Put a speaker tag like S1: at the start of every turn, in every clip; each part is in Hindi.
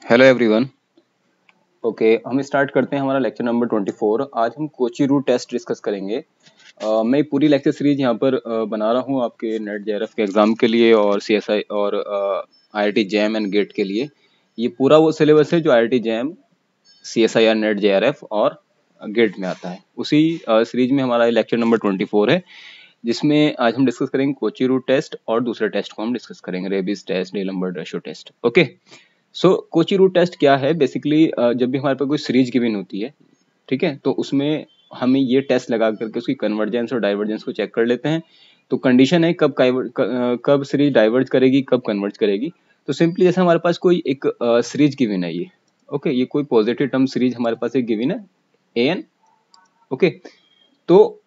S1: Hello everyone. ओके, हम स्टार्ट करते हैं हमारा लेक्चर नंबर 24। आज हम कोची रूट टेस्ट डिस्कस करेंगे। मैं पूरी लेक्चर सीरीज यहाँ पर बना रहा हूँ आपके नेट जेआरएफ के एग्जाम के लिए और सीएसआई और आईआईटी जैम एंड गेट के लिए। ये पूरा वो सिलेबस है जो IIT jam, CSIR, net JRF और गेट में आता है। उसी सीरीज में हमारा लेक्चर नंबर 24 है, जिसमें आज हम डिस्कस करेंगे कोची रूट टेस्ट और दूसरे टेस्ट को हम डिस्कस करेंगे, Raabe's test, D'Alembert ratio test. Okay, so Cauchy root test क्या है? बेसिकली जब भी हमारे पास कोई सीरीज गिवन होती है, ठीक है, तो उसमें हमें ये टेस्ट लगा करके उसकी कन्वर्जेंस और डाइवर्जेंस को चेक कर लेते हैं। तो कंडीशन है कब सीरीज डाइवर्ज करेगी, कब कन्वर्ज करेगी। तो सिंपली जैसे हमारे पास कोई एक सीरीज गिवन है, ये ओके, ये कोई पॉजिटिव टर्म सीरीज हमारे पास एक गिवन है an। ओके, तो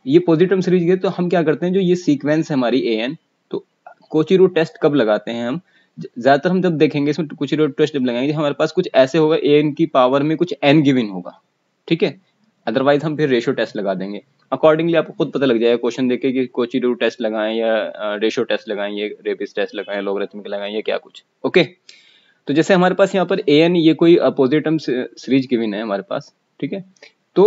S1: ये पॉजिटिव टर्म सीरीज है, तो हम क्या करते हैं, जो ये सीक्वेंस है हमारी an, तो कोची रूट टेस्ट कब लगाते हैं हम? ज्यादातर हम जब देखेंगे इसमें कुछ रूट टेस्ट जब लगाएंगे, हमारे पास कुछ ऐसे होगा, an की पावर में कुछ n गिवन होगा, ठीक है। अदरवाइज हम फिर रेशो टेस्ट लगा देंगे। अकॉर्डिंगली आपको खुद पता लग जाएगा क्वेश्चन देखे कि कोची रूट टेस्ट लगाएं या रेशो टेस्ट लगाएं, या रेबिस टेस्ट लगाएं, लॉगरिथमिक लगाएं, या क्या कुछ। ओके, तो जैसे हमारे पास यहाँ पर an ये कोई अपोजिट टर्म सीरीज गिवन है हमारे पास, ठीक है। तो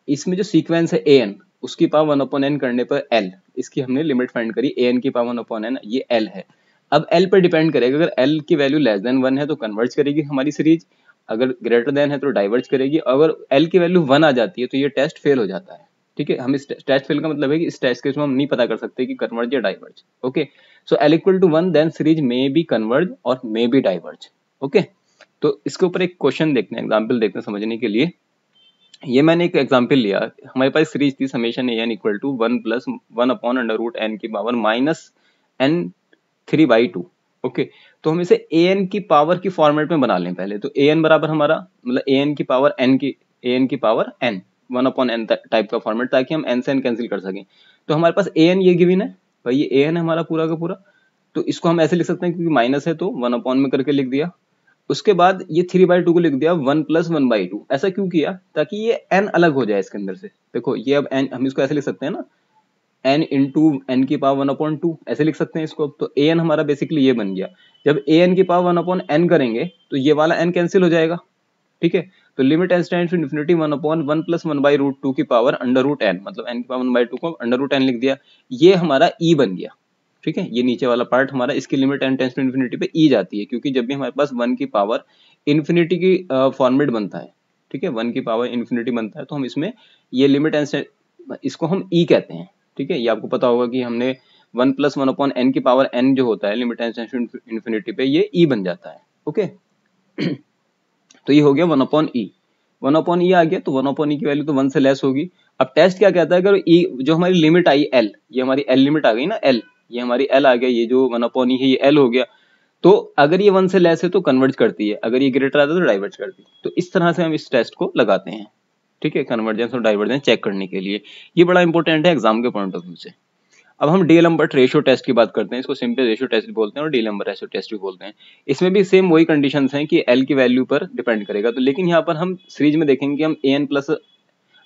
S1: इसमें जो सीक्वेंस है an, उसकी पावर 1/n करने पर l, इसकी हमने लिमिट फाइंड करी, an की पावर 1/n, ये l है। अब l पर डिपेंड करेगा, अगर l की वैल्यू लेस देन 1 है तो कन्वर्ज करेगी हमारी सीरीज, अगर ग्रेटर देन है तो डाइवर्ज करेगी। अगर l की वैल्यू 1 आ जाती है तो ये टेस्ट फेल हो जाता है, ठीक है। हम इस टेस्ट फेल का मतलब है कि इस टेस्ट केस में हम नहीं पता कर सकते कि कन्वर्ज या diverge. Okay, so l equal to 1, then series may be converge और मे बी डाइवर्ज। ओके, तो इसके ऊपर एक क्वेश्चन देखते हैं, एग्जाम्पल देखते हैं समझने के लिए। ये मैंने एक एग्जाम्पल लिया, हमारे पास सीरीज थी summation an equal to 1 plus 1 upon under root n की पावर माइनस n 3/2। ओके, तो हम इसे an की पावर की फॉर्मेट में बना लें पहले। तो an बराबर हमारा मतलब an की power n 1 upon n type का फॉर्मेट, ताकि हम n से n कैंसिल कर सकें। तो हमारे पास an ये गिवन है भाई, ये an है हमारा पूरा का पूरा। तो इसको हम ऐसे लिख सकते हैं, क्योंकि माइनस है तो 1 अपॉन में करके लिख दिया। उसके बाद ये 3/2 को लिख दिया 1 प्लस 1/2। ऐसा क्यों किया? ताकि ये n अलग हो जाए इसके अंदर से। देखो ये अब n, हम इसको ऐसे लिख सकते हैं ना, n इंटू n की पावर 1/2, ऐसे लिख सकते हैं इसको। तो an हमारा बेसिकली ये बन गया। जब an की पावर 1/n करेंगे तो ये वाला n कैंसिल हो जाएगा, ठीक है। तो limit n tends to infinity 1/1 plus 1/√2 की पावर अंडर रूट n, मतलब n की पावर 1/2 को अंडर रूट n लिख दिया। ये हमारा e बन गया, ठीक है। ये नीचे वाला पार्ट हमारा, इसकी limit n tends to infinity पे e जाती है, क्योंकि जब भी हमारे पास 1 की पावर इंफिनिटी की फॉर्मेट बनता है, ठीक है, 1 की पावर इंफिनिटी बनता है, तो हम इसमें ये लिमिट n, इसको हम e कहते हैं, ठीक है। ये आपको पता होगा कि हमने 1 प्लस 1/n की पावर n जो होता है limit n tends to infinity पे, ये e बन जाता है। ओके, तो ये हो गया 1/e। 1/e आ गया, तो 1/e की वैल्यू तो 1 से लेस होगी। अब टेस्ट क्या कहता है, अगर e जो हमारी लिमिट आई l, ये हमारी l लिमिट आ गई ना, l, ये हमारी l आ गया, ये जो 1/e है ये l हो गया। तो अगर ये 1 से लेस है तो कन्वर्ज करती है, अगर ये ग्रेटर आता है तो डाइवर्ज करती है। तो इस तरह से हम इस टेस्ट को लगाते हैं, ठीक है, कन्वर्जेंस और डाइवर्जेंस चेक करने के लिए। ये बड़ा इंपॉर्टेंट है एग्जाम के पॉइंट ऑफ व्यू से। अब हम डी-लम्बर्ट रेशियो टेस्ट की बात करते हैं। इसको सिंपल रेशियो टेस्ट भी बोलते हैं और डी-लम्बर्ट रेशियो टेस्ट भी बोलते हैं। इसमें भी सेम वही कंडीशंस हैं कि एल की वैल्यू पर डिपेंड करेगा। तो लेकिन यहाँ पर हम सीरीज में देखेंगे कि हम an प्लस,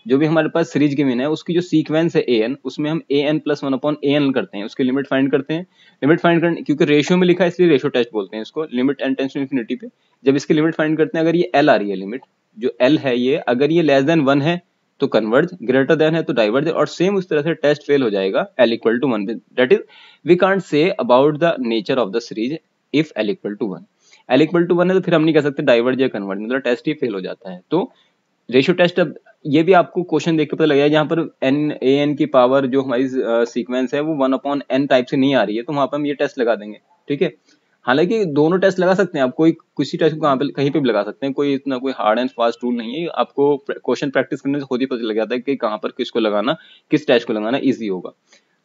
S1: जो भी हमारे पास सीरीज गिवन है उसकी जो सीक्वेंस है an, उसमें हम an प्लस 1/an करते हैं, उसकी लिमिट फाइंड करते हैं। लिमिट फाइंड करने, क्योंकि रेशियो में लिखा है इसलिए रेशियो टेस्ट बोलते हैं इसको। Limit n tends to infinity पे जब इसकी लिमिट फाइंड करते हैं, अगर ये l आ रही है लिमिट, जो l है ये, अगर ये लेस देन 1 है तो कन्वर्ज, ग्रेटर देन है तो डाइवर्ज, और सेम उस तरह से टेस्ट फेल हो जाएगा l equal to 1। That is we can't say about the nature of the series if l equal to 1। l equal to 1 है तो फिर हम नहीं कह सकते डाइवर्ज या कन्वर्ज, मतलब टेस्ट ही फेल हो जाता है। तो रेशियो टेस्ट, अब ये भी आपको क्वेश्चन देख के पता लगेगा, जहाँ पर an की पावर जो हमारी सीक्वेंस है वो 1/n टाइप से नहीं आ रही है, तो वहां पर हम ये टेस्ट लगा देंगे, ठीक है। हालांकि दोनों टेस्ट लगा सकते हैं आप, कोई किसी टेस्ट को कहीं पे भी लगा सकते हैं, कोई इतना कोई हार्ड एंड फास्ट रूल नहीं है। आपको क्वेश्चन प्रैक्टिस करने से खुद ही पता लग जाता है कि कहाँ पर किसको लगाना, किस टेस्ट को लगाना इजी होगा।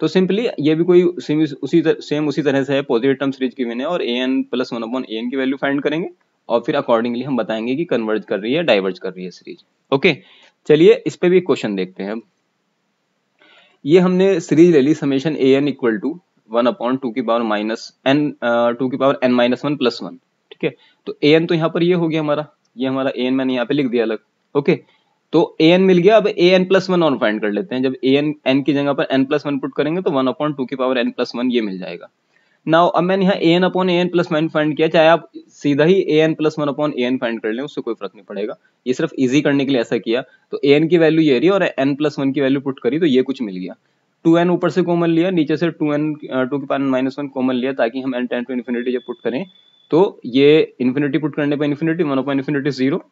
S1: तो सिंपली ये भी कोई सेम उसी तरह से है, पॉजिटिव टर्म सीरीज की मैंने, और an प्लस 1/an की वैल्यू फाइंड करेंगे और फिर अकॉर्डिंगली हम बताएंगे कि कन्वर्ज कर रही है डाइवर्ज कर रही है सीरीज। ओके, चलिए इस पे भी क्वेश्चन देखते हैं। ये हमने सीरीज ले ली समेशन an इक्वल टू 1/2 की पावर माइनस n 2 की पावर n माइनस 1 प्लस 1, ठीक है। तो an तो यहाँ पर ये हो गया हमारा, ये हमारा an मैंने यहाँ पे लिख दिया अलग। ओके, तो an मिल गया। अब an प्लस 1 और फाइंड कर लेते हैं। जब an n की जगह पर n प्लस 1 पुट करेंगे तो 1/2 की पावर n प्लस 1 ये मिल जाएगा। नाउ अब मैंने यहाँ an upon an plus one find किया, चाहे आप सीधा ही an plus one upon an find कर लें, उससे कोई फर्क नहीं पड़ेगा, ये सिर्फ इजी करने के लिए ऐसा किया। तो an की वैल्यू ये रही और n प्लस वन की वैल्यू पुट करी तो ये कुछ मिल गया। 2n ऊपर से कॉमन लिया, नीचे से 2n 2 की पावर माइनस वन कॉमन लिया, ताकि हम n टेंड टू इन्फिनिटी जब पुट करें तो ये इन्फिनिटी पुट करने पर infinity, one upon infinity zero,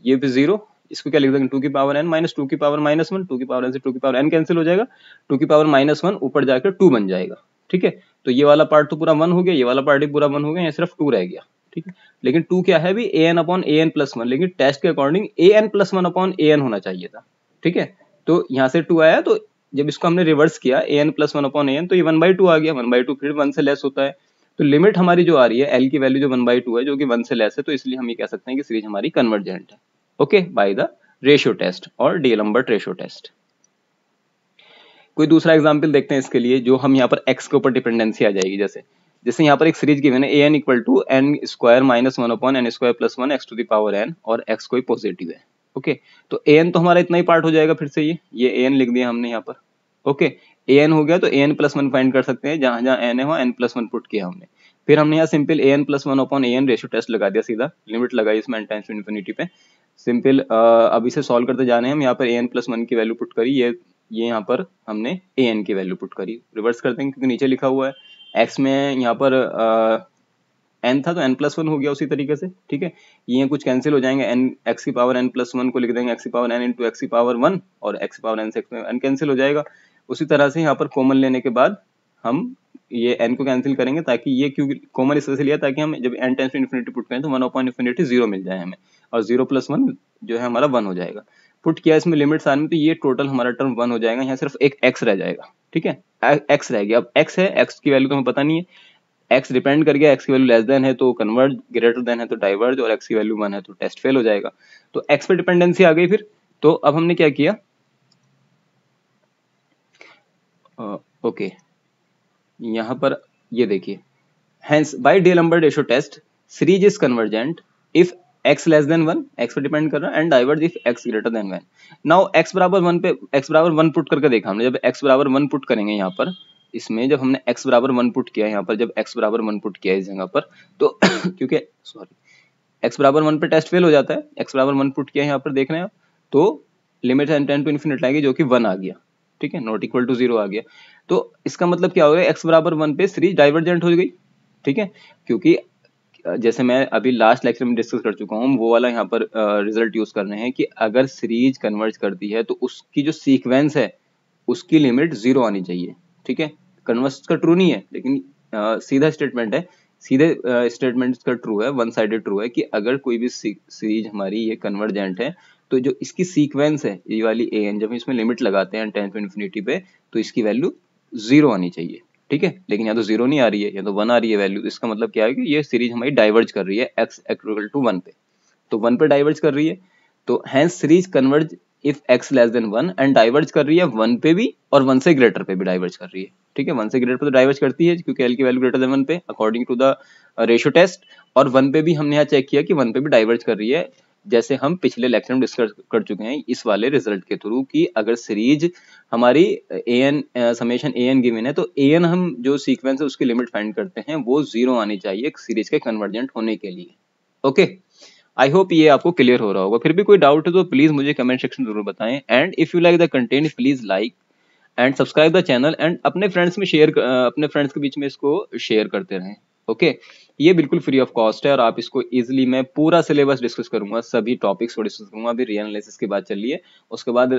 S1: ये भी जीरो, इसको क्या लिख देंगे 2 की पावर n माइनस 2 की पावर माइनस वन, 2 की पावर n से 2 की पावर n कैंसिल हो जाएगा, 2 की पावर माइनस वन ऊपर जाकर 2 बन जाएगा। ठीक है, तो ये वाला पार्ट तो पूरा 1 हो गया, ये वाला पार्ट भी पूरा 1 हो गया, ये सिर्फ 2 रह गया। ठीक है, लेकिन 2 क्या है भी an upon an plus one, लेकिन टेस्ट के according an plus one upon an होना चाहिए था। ठीक है, तो यहाँ से 2 आया, तो जब इसको हमने रिवर्स किया an plus one upon an, तो ये 1/2 आ गया, 1/2 फिर 1 से लेस होता है, तो लिमिट हमारी जो आ रही है l की वैल्यू जो 1/2 है, जो कि 1 से लेस है, तो इसलिए हम ये कह सकते हैं कि सीरीज हमारी कन्वर्जेंट है। Okay, by the ratio test और डीएलम्बर्ट रेशियो टेस्ट। कोई दूसरा एग्जाम्पल देखते हैं इसके लिए, जो हम यहाँ पर x के ऊपर डिपेंडेंसी आ जाएगी। जैसे यहाँ पर एक सीरीज गिवन है an equal to n square minus one upon n square plus one x to the power n, और x कोई पॉजिटिव है। ओके, तो an तो हमारा इतना ही पार्ट हो जाएगा, फिर से ये an लिख दिया हमने यहाँ पर। ओके, an हो गया, तो an प्लस वन फाइंड कर सकते हैं, जहां जहां n है वहां n प्लस वन पुट किया हमने। फिर हमने यहाँ simple an plus one upon an ratio test लगा दिया, सीधा लिमिट लगाई इसमें n टाइम्स टू इन्फिनिटी पे। सिंपल अब इसे सॉल्व करते जाने हम, यहाँ पर an प्लस वन की वैल्यू पुट करी, ये यहाँ पर हमने an की वैल्यू पुट करी। रिवर्स करते हैं क्योंकि नीचे लिखा हुआ है x में, यहाँ पर n था तो n प्लस वन हो गया उसी तरीके से। ठीक है, ये कुछ कैंसिल हो जाएंगे, n x की पावर n प्लस वन को लिख देंगे x की पावर n इंटू एक्स की पावर वन, और x की पावर n से n कैंसिल हो जाएगा। उसी तरह से यहाँ पर कॉमन लेने के बाद हम ये n को कैंसिल करेंगे, ताकि ये क्योंकि कॉमन इस तरह से लिया ताकि हम जब n tends to infinity put करें तो 1 अपॉन इन्फिनिटी 0 मिल जाए हमें, और 0 प्लस 1 जो है हमारा 1 हो जाएगा। पुट किया इसमें लिमिट्स आने में, तो ये टोटल हमारा टर्म 1 हो जाएगा, यहाँ सिर्फ एक x रह जाएगा। ठीक है, x रह गया। अब x है, x की वैल्यू तो हमें पता नहीं है, x डिपेंड कर गया, x की वैल्यू लेस देन है तो कन्वर्ज, ग्रेटर देन है तो डाइवर्ज, और x की वैल्यू 1 है तो टेस्ट फेल हो जाएगा। तो x पे डिपेंडेंसी आ गई फिर। तो अब हमने क्या किया, ओके यहाँ पर ये देखिए, hence by D'Alembert ratio test series is convergent if x less than 1, x पे डिपेंड कर रहा है, and diverge if x greater than 1। now x बराबर 1 पे x बराबर 1 पुट करके देखा हमने, जब x बराबर 1 पुट करेंगे यहाँ पर, इसमें जब हमने x बराबर 1 पुट किया यहाँ पर, जब x बराबर 1 पुट किया इस जगह पर, तो क्योंकि सॉरी x बराबर 1 पे टेस्ट फेल हो जाता है, x बराबर 1 पुट किया यहाँ पर देख रहे हैं आप, तो लिमिट टेंड टू इन्फिनिटी आएगी जो कि 1 आ गया। ठीक है, नॉट इक्वल टू 0 आ गया, तो इसका मतलब क्या हो गया, x बराबर 1 पे सीरीज डाइवर्जेंट हो गई। ठीक है, क्योंकि जैसे मैं अभी लास्ट लेक्चर में डिस्कस कर चुका हूँ, वो वाला यहाँ पर रिजल्ट यूज करने हैं कि अगर सीरीज कन्वर्ज करती है तो उसकी जो सीक्वेंस है उसकी लिमिट 0 आनी चाहिए। ठीक है, कन्वर्ज का ट्रू नहीं है, लेकिन सीधा स्टेटमेंट है, सीधे स्टेटमेंट का ट्रू है, वन साइडेड ट्रू है कि अगर कोई भी सीरीज हमारी ये कन्वर्जेंट है तो जो इसकी सीक्वेंस है ये वाली an, जब इसमें लिमिट लगाते हैं टेंड टू इन्फिनिटी पे, तो इसकी वैल्यू 0 आनी चाहिए। ठीक है, लेकिन यहाँ तो 0 नहीं आ रही है, यहाँ तो 1 आ रही है वैल्यू, इसका मतलब क्या है कि ये सीरीज हमारी डाइवर्ज कर रही है x इक्वल टू 1 पे, तो 1 पे डाइवर्ज कर रही है, तो hence series converge if x less than 1 and diverge कर रही है 1 पे भी और 1 से ग्रेटर पे भी डाइवर्ज कर रही है। ठीक है, 1 से ग्रेटर पे तो डाइवर्ज करती है क्योंकि l की वैल्यू ग्रेटर देन 1 पे according to the ratio test, और 1 पे भी हमने यहाँ चेक किया कि 1 पे भी डाइवर्ज कर रही है, जैसे हम पिछले लेक्चर में डिस्कस कर चुके हैं इस वाले रिजल्ट के थ्रू कि अगर सीरीज हमारी an समेशन an गिवन है, तो an हम जो सीक्वेंस है उसकी लिमिट फाइंड करते हैं, वो 0 आनी चाहिए सीरीज के कन्वर्जेंट होने के लिए। ओके, आई होप ये आपको क्लियर हो रहा होगा। फिर भी कोई डाउट है तो प्लीज मुझे कमेंट सेक्शन जरूर बताएं, and if you like the content please like and subscribe the channel, and अपने फ्रेंड्स में शेयर, अपने फ्रेंड्स के बीच में इसको शेयर करते रहें। ओके, ये बिल्कुल फ्री ऑफ कॉस्ट है, और आप इसको इजीली, मैं पूरा सिलेबस डिस्कस करूंगा, सभी टॉपिक्स को डिस्कस करूंगा। अभी रीजनल एनालिसिस की बात चल रही है, उसके बाद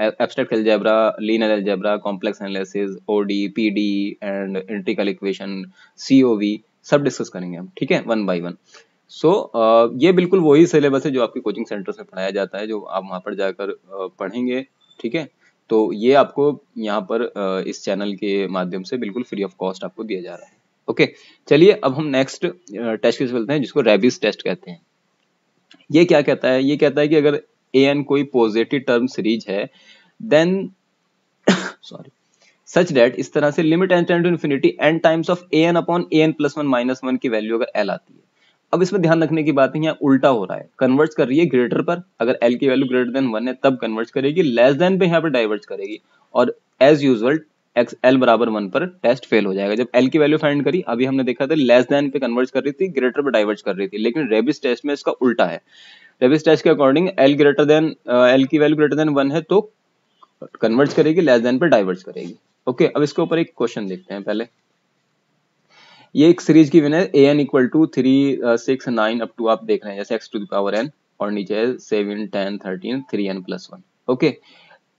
S1: abstract algebra, linear algebra, complex analysis, ODE, PDE and integral equation, COV सब डिस्कस करेंगे हम। ठीक है, वन बाय वन। सो ये बिल्कुल वही सिलेबस है जो आपके कोचिंग सेंटर्स में पढ़ाया जाता है, जो आप वहां पर जाकर पढ़ेंगे। ठीक है, तो ये आपको यहाँ पर इस चैनल के माध्यम से बिल्कुल फ्री ऑफ कॉस्ट आपको दिया जा रहा है। ओके, चलिए अब हम नेक्स्ट टेस्ट की चलते हैं, जिसको रेबिस टेस्ट कहते हैं। ये क्या कहता है, ये कहता है कि अगर an कोई पॉजिटिव टर्म सीरीज है, देन सॉरी सच दैट, इस तरह से limit n tend to infinity n times of an upon an plus one minus one की वैल्यू अगर l आती है। अब इसमें ध्यान रखने की बात है, यहाँ उल्टा हो रहा है, कन्वर्ट कर रही है ग्रेटर पर, अगर l की वैल्यू ग्रेटर देन 1 है तब कन्वर्ट करेगी, लेस देन पे यहाँ पे डाइवर्ट करेगी, और एज यूजुअल एक्स एल बराबर 1 पर टेस्ट फेल हो जाएगा। जब एल की वैल्यू फाइंड करी, अभी हमने देखा था लेस देन पे कन्वर्ज कर रही थी, ग्रेटर पे डाइवर्ज कर रही थी, लेकिन रेबिस टेस्ट में इसका उल्टा है। रेबिस टेस्ट के according L greater than L की वैल्यू ग्रेटर देन 1 है तो कन्वर्ज करेगी, लेस देन पे डाइवर्ज करेगी। ओके, अब इसके ऊपर एक क्वेश्चन देखते हैं पहले। ये एक सीरीज की विन है a n equal to 3 6 9 up to, आप देख रहे हैं जैसे x to the power n, और नीचे है 7 10 13 3n प्लस 1। ओके,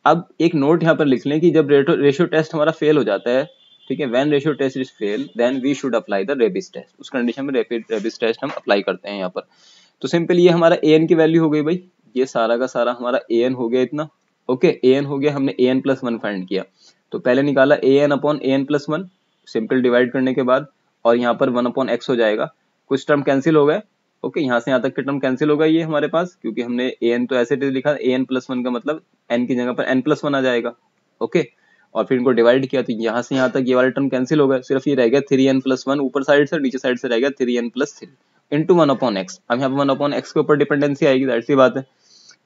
S1: अब एक नोट यहाँ पर लिख लें कि जब रेशियो टेस्ट हमारा फेल हो जाता है, ठीक है, when ratio test is fail then we should apply the Raabe's test. उस कंडीशन में रेबिस टेस्ट हम अप्लाई करते हैं यहाँ पर। तो सिंपल ये हमारा ए एन की वैल्यू हो गई भाई, ये सारा का सारा हमारा ए एन हो गया इतना। ओके, ए एन हो गया, हमने ए एन प्लस 1 फाइंड किया, तो पहले निकाला A N upon A N plus 1, simple divide करने के बाद, और यहाँ पर 1 अपॉन एक्स हो जाएगा, कुछ टर्म कैंसिल हो गए। ओके, यहाँ से यहाँ तक के टर्म कैंसिल हो गए ये हमारे पास, क्योंकि हमने ए एन तो ऐसे लिखा, ए एन प्लस 1 का मतलब एन की जगह पर एन प्लस 1 आ जाएगा। ओके, और फिर इनको डिवाइड किया तो यहाँ से यहाँ तक ये वाले टर्म कैंसिल हो गए, सिर्फ ये रह गया 3n प्लस 1 ऊपर साइड से, नीचे साइड से रह गया 3n plus 3 into 1 upon x. अब यहाँ पर 1 अपॉन एक्स के ऊपर डिपेंडेंसी आएगी, जाहिर सी बात है।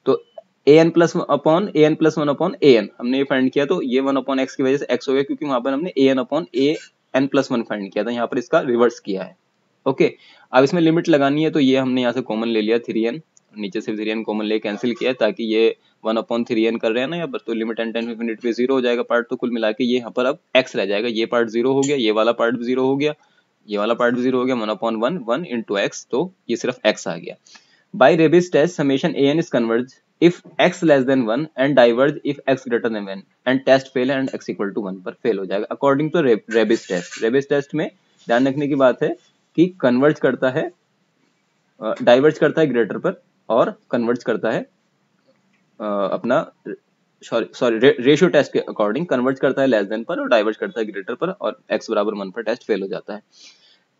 S1: तो A N plus upon A N plus 1 upon A N हमने ये फाइंड किया, तो ये 1 अपॉन एक्स की वजह से एक्स हो गया, क्योंकि वहां पर हमने A N upon A N plus 1 find किया था, यहाँ पर इसका रिवर्स किया है। ओके, अब इसमें लिमिट लगानी है, तो ये हमने यहाँ से कॉमन ले लिया 3n, नीचे से 3n कॉमन ले कैंसिल किया, ताकि ये 1 अपॉन 3n कर रहे हैं ना यहाँ पर, तो लिमिट एन टेन इनफिनिटी पे 0 हो जाएगा पार्ट, तो कुल मिला के ये यहाँ पर अब x रह जाएगा, ये पार्ट 0 हो गया, ये वाला पार्ट भी 0 हो गया, ये वाला पार्ट भी 0 हो गया, 1 अपॉन 1 1 इंटू एक्स, तो ये सिर्फ x आ गया। By Raabe's test summation a n is converge if x less than 1 and diverge if x greater than 1 and test fail and x equal to 1 पर फेल हो जाएगा according to Raabe's test. Raabe's test में ध्यान रखने की बात है कि कन्वर्ज करता है, डाइवर्ज करता है ग्रेटर पर, और कन्वर्ज करता है अपना सॉरी रेशियो टेस्ट के अकॉर्डिंग कन्वर्ज करता है लेस देन पर और डाइवर्ज करता है ग्रेटर पर, और x बराबर 1 पर टेस्ट फेल हो जाता है।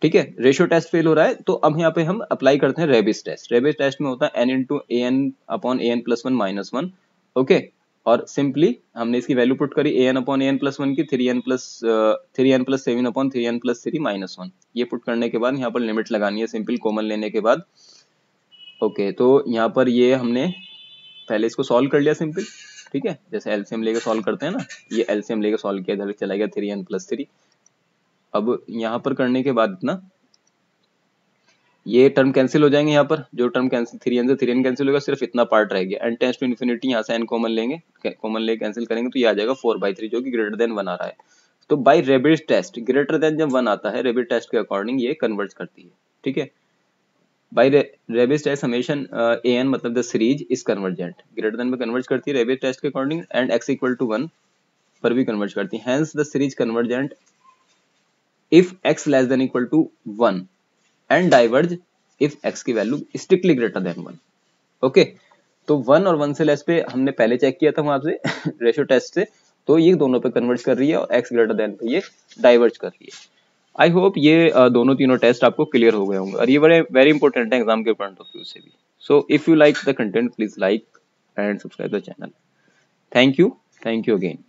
S1: ठीक है, रेशियो टेस्ट फेल हो रहा है, तो अब यहाँ पे हम अप्लाई करते हैं रेबिस टेस्ट। रेबिस टेस्ट में होता है n into A N upon A N plus 1 minus 1। Okay, और सिंपली हमने इसकी वैल्यू पुट करी A N upon A N plus 1 की 3n plus 7 upon 3n plus 3 minus 1। ये पुट करने के बाद यहाँ पर लिमिट लगानी है, सिंपल कॉमन लेने के बाद। ओके, तो यहाँ पर ये हमने पहले इसको सॉल्व कर लिया सिंपल, ठीक है, जैसे एलसीएम लेके सॉल्व करते हैं ना, ये एलसीएम लेके सॉल्व किया, इधर चला गया 3n प्लस 3। अब यहाँ पर करने के बाद इतना ये टर्म कैंसिल हो जाएंगे, यहाँ पर जो टर्म कैंसिल 3n से 3n कैंसिल होगा, सिर्फ इतना पार्ट रह गया, n टेंड्स टू इन्फिनिटी, यहाँ से n कॉमन लेंगे, कॉमन ले कैंसिल करेंगे तो ये आ जाएगा 4/3 जो कि ग्रेटर देन 1 आ रहा है। तो by Raabe's test greater than जब 1 आता है, रेबिस टेस्ट के अकॉर्डिंग ये कन्वर्ज करती है। ठीक है, by Raabe's test summation a n मतलब the series is convergent, greater than में कन्वर्ज करती है रेबिस टेस्ट के according, and x equal to 1 पर भी कन्वर्ज करती है, hence the series convergent if x less than equal to 1 and diverge if x की value strictly greater than 1। Okay, तो 1 और 1 से लेस पे हमने पहले चेक किया था वहां से रेशियो टेस्ट से, तो ये दोनों पे कन्वर्ज कर रही है, और x ग्रेटर देन पे ये डाइवर्ज कर रही है। आई होप ये दोनों तीनों टेस्ट आपको क्लियर हो गए होंगे, और ये बड़े वेरी इंपॉर्टेंट है एग्जाम के पॉइंट ऑफ व्यू से भी। So if you like the content please like and subscribe the channel. Thank you again.